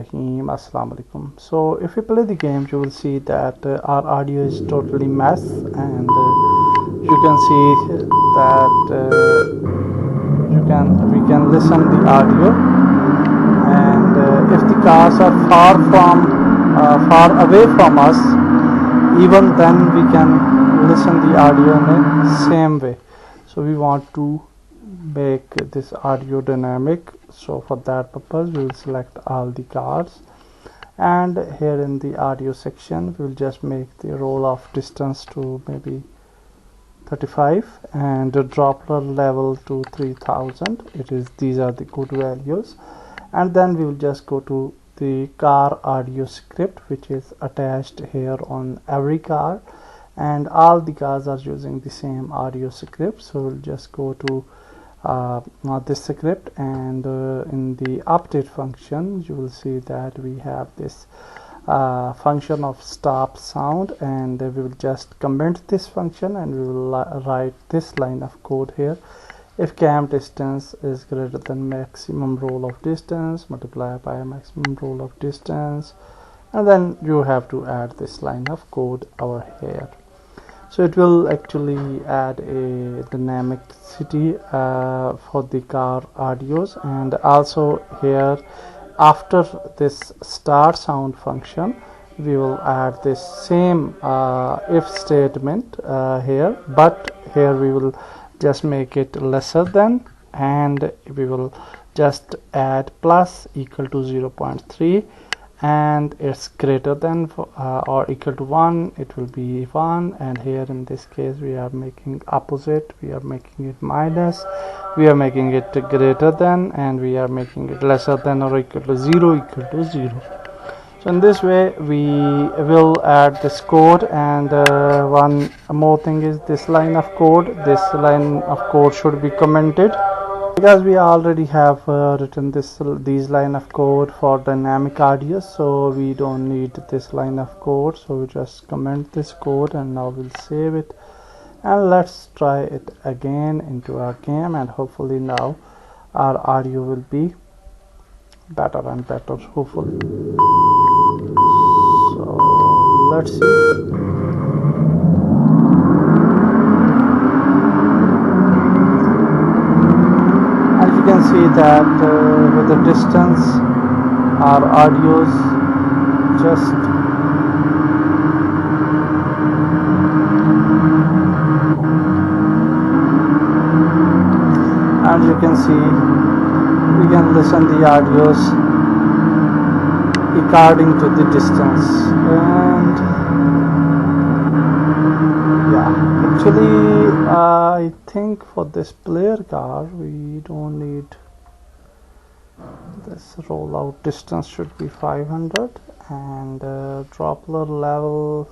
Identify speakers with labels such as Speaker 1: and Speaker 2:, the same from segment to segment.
Speaker 1: Assalamu alaikum. So if you play the game, you will see that our audio is totally mess, and you can see that we can listen the audio, and if the cars are far away from us, even then we can listen the audio in the same way. So we want to make this audio dynamic, so for that purpose we will select all the cars, and here in the audio section we will just make the roll off distance to maybe 35 and the Doppler level to 3000. These are the good values, and then we will just go to the car audio script, which is attached here on every car, and all the cars are using the same audio script. So we'll just go to this script, and in the update function you will see that we have this function of stop sound, and we will just comment this function, and we will write this line of code here. If cam distance is greater than maximum roll of distance, multiply by maximum roll of distance, and then you have to add this line of code over here. So it will actually add a dynamicity for the car audios, and also here after this start sound function we will add this same if statement here, but here we will just make it lesser than, and we will just add plus equal to 0.3, and it's greater than or equal to 1, it will be 1, and here in this case we are making opposite, we are making it minus, we are making it greater than, and we are making it lesser than or equal to 0 equal to 0. So in this way we will add this code, and one more thing is this line of code. This line of code should be commented, because we already have written these line of code for dynamic audio, so we don't need this line of code. So we just comment this code, and now we'll save it, and let's try it again into our game, and hopefully now our audio will be better and better, hopefully. So let's see. You can see that with the distance our audios just and you can see we can listen the audios according to the distance. And yeah, actually I think for this player car we don't need this rollout distance, should be 500, and Doppler level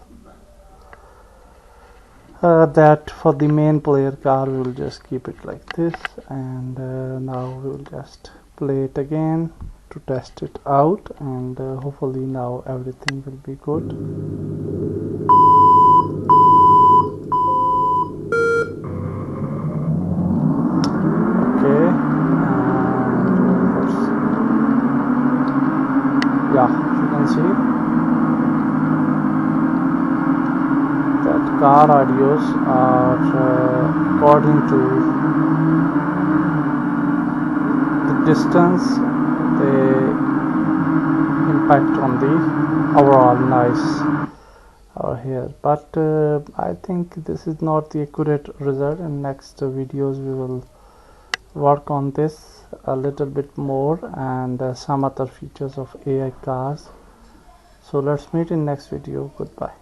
Speaker 1: that for the main player car we will just keep it like this, and now we will just play it again to test it out, and hopefully now everything will be good. Yeah, you can see that car audios are according to the distance, they impact on the overall noise over here. But I think this is not the accurate result. In next videos we will work on this a little bit more, and some other features of AI cars. So let's meet in next video. Goodbye.